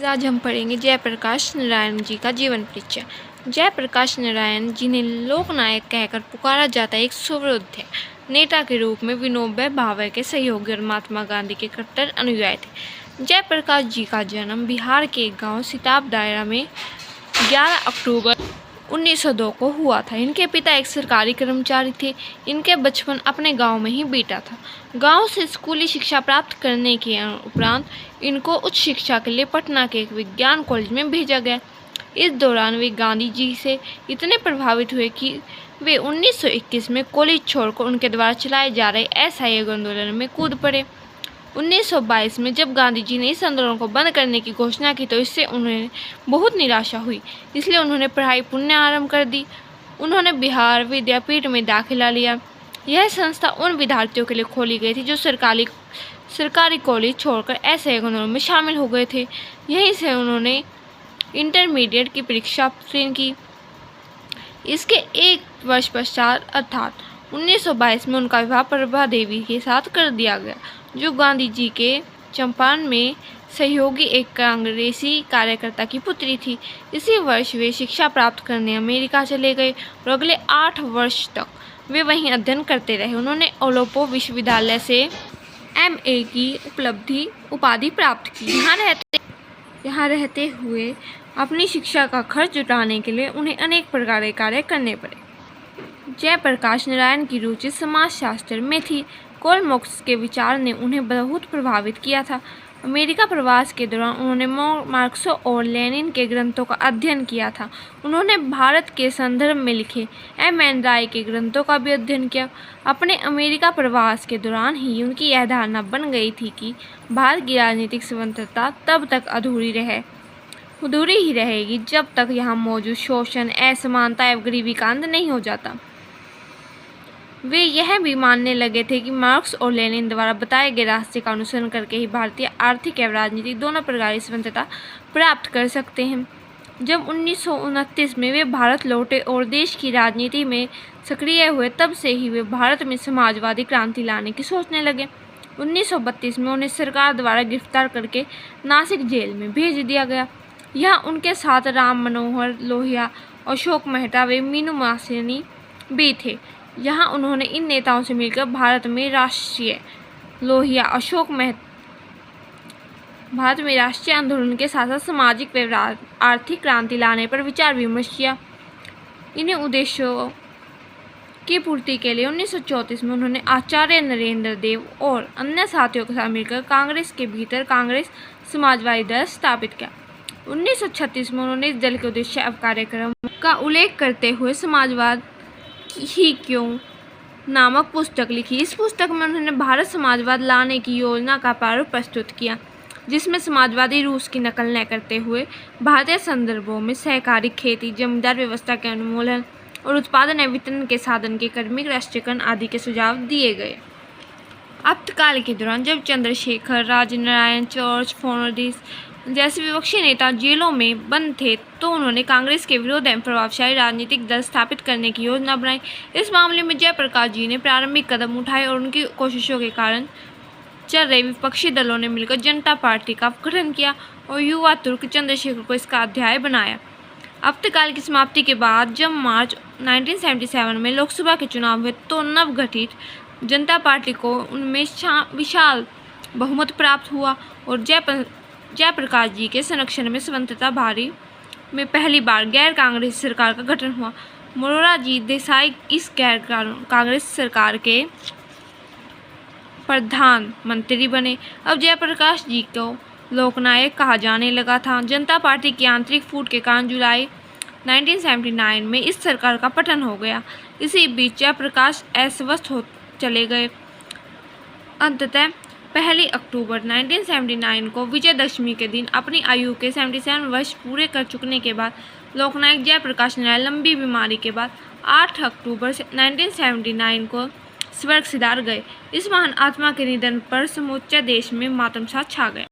आज हम पढ़ेंगे जयप्रकाश नारायण जी का जीवन परिचय। जयप्रकाश नारायण जिन्हें लोकनायक कहकर पुकारा जाता है, एक सुवृद्ध नेता के रूप में विनोबा भावे के सहयोगी और महात्मा गांधी के कट्टर अनुयायी थे। जयप्रकाश जी का जन्म बिहार के एक गांव सिताब दायरा में 11 अक्टूबर 1902 को हुआ था। इनके पिता एक सरकारी कर्मचारी थे। इनके बचपन अपने गांव में ही बीता था। गांव से स्कूली शिक्षा प्राप्त करने के उपरांत इनको उच्च शिक्षा के लिए पटना के एक विज्ञान कॉलेज में भेजा गया। इस दौरान वे गांधी जी से इतने प्रभावित हुए कि वे 1921 में कॉलेज छोड़कर उनके द्वारा चलाए जा रहे असहयोग आंदोलन में कूद पड़े। 1922 में जब गांधी जी ने इस आंदोलन को बंद करने की घोषणा की तो इससे उन्हें बहुत निराशा हुई, इसलिए उन्होंने पढ़ाई पुनः आरंभ कर दी। उन्होंने बिहार विद्यापीठ में दाखिला लिया। यह संस्था उन विद्यार्थियों के लिए खोली गई थी जो सरकारी कॉलेज छोड़कर असहयोग आंदोलन में शामिल हो गए थे। यहीं से उन्होंने इंटरमीडिएट की परीक्षा उत्तीर्ण की। इसके एक वर्ष पश्चात अर्थात 1922 में उनका विवाह प्रभा देवी के साथ कर दिया गया, जो गांधी जी के चंपारण में सहयोगी एक कांग्रेसी कार्यकर्ता की पुत्री थी। इसी वर्ष वे शिक्षा प्राप्त करने अमेरिका चले गए और अगले 8 वर्ष तक वे वहीं अध्ययन करते रहे। उन्होंने ओलोपो विश्वविद्यालय से MA की उपाधि प्राप्त की। यहाँ रहते हुए अपनी शिक्षा का खर्च जुटाने के लिए उन्हें अनेक प्रकार के कार्य करने पड़े। जयप्रकाश नारायण की रुचि समाजशास्त्र में थी। कार्ल मार्क्स के विचार ने उन्हें बहुत प्रभावित किया था। अमेरिका प्रवास के दौरान उन्होंने मार्क्स और लेनिन के ग्रंथों का अध्ययन किया था। उन्होंने भारत के संदर्भ में लिखे M.N. राय के ग्रंथों का भी अध्ययन किया। अपने अमेरिका प्रवास के दौरान ही उनकी यह धारणा बन गई थी कि भारत की राजनीतिक स्वतंत्रता तब तक अधूरी ही रहेगी जब तक यहाँ मौजूद शोषण, असमानता एवं गरीबी का अंत नहीं हो जाता। वे यह भी मानने लगे थे कि मार्क्स और लेनिन द्वारा बताए गए रास्ते का अनुसरण करके ही भारतीय आर्थिक एवं राजनीतिक दोनों प्रकार की स्वतंत्रता प्राप्त कर सकते हैं। जब 1929 में वे भारत लौटे और देश की राजनीति में सक्रिय हुए, तब से ही वे भारत में समाजवादी क्रांति लाने की सोचने लगे। 1932 में उन्हें सरकार द्वारा गिरफ्तार करके नासिक जेल में भेज दिया गया। यहाँ उनके साथ राम मनोहर लोहिया, अशोक मेहता व मीनू मासिनी भी थे। यहाँ उन्होंने इन नेताओं से मिलकर भारत में राष्ट्रीय आंदोलन के साथ साथ सामाजिक व आर्थिक क्रांति लाने पर विचार विमर्श किया। इन्हीं उद्देश्यों की पूर्ति के लिए 1934 में उन्होंने आचार्य नरेंद्र देव और अन्य साथियों के साथ मिलकर कांग्रेस के भीतर कांग्रेस समाजवादी दल स्थापित किया। 1936 में उन्होंने इस दल के उद्देश्य एवं कार्यक्रम का उल्लेख करते हुए समाजवाद ही क्यों नामक पुस्तक लिखी। इस पुस्तक में उन्होंने भारत समाजवाद लाने की योजना का प्रारूप प्रस्तुत किया, जिसमें समाजवादी रूस की नकल न करते हुए भारतीय संदर्भों में सहकारी खेती, जमींदार व्यवस्था के उन्मूलन और उत्पादन एवं वितरण के साधन के कर्मिक राष्ट्रीयकरण आदि के सुझाव दिए गए। आपातकाल के दौरान जब चंद्रशेखर, राजनारायण, जॉर्ज फर्नांडिस जैसे विपक्षी नेता जेलों में बंद थे, तो उन्होंने कांग्रेस के विरोध एवं प्रभावशाली राजनीतिक दल स्थापित करने की योजना बनाई। इस मामले में जयप्रकाश जी ने प्रारंभिक कदम उठाए और उनकी कोशिशों के कारण चल रहे विपक्षी दलों ने मिलकर जनता पार्टी का गठन किया और युवा तुर्क चंद्रशेखर को इसका अध्याय बनाया। आपातकाल की समाप्ति के बाद जब मार्च 1977 में लोकसभा के चुनाव हुए, तो नवगठित जनता पार्टी को उनमें विशाल बहुमत प्राप्त हुआ और जयप्रकाश जी के संरक्षण में स्वतंत्रता भारी में पहली बार गैर कांग्रेस सरकार का गठन हुआ। मोरारजी देसाई इस गैर कांग्रेस सरकार के प्रधानमंत्री बने। अब जयप्रकाश जी को लोकनायक कहा जाने लगा था। जनता पार्टी की आंतरिक फूट के कारण जुलाई 1979 में इस सरकार का पतन हो गया। इसी बीच जयप्रकाश अस्वस्थ हो चले गए। अंततः 1 अक्टूबर 1979 को विजयदशमी के दिन अपनी आयु के 77 वर्ष पूरे कर चुकने के बाद लोकनायक जयप्रकाश नारायण लंबी बीमारी के बाद 8 अक्टूबर 1979 को स्वर्ग सिधार गए। इस महान आत्मा के निधन पर समूचे देश में मातम सा छा गया।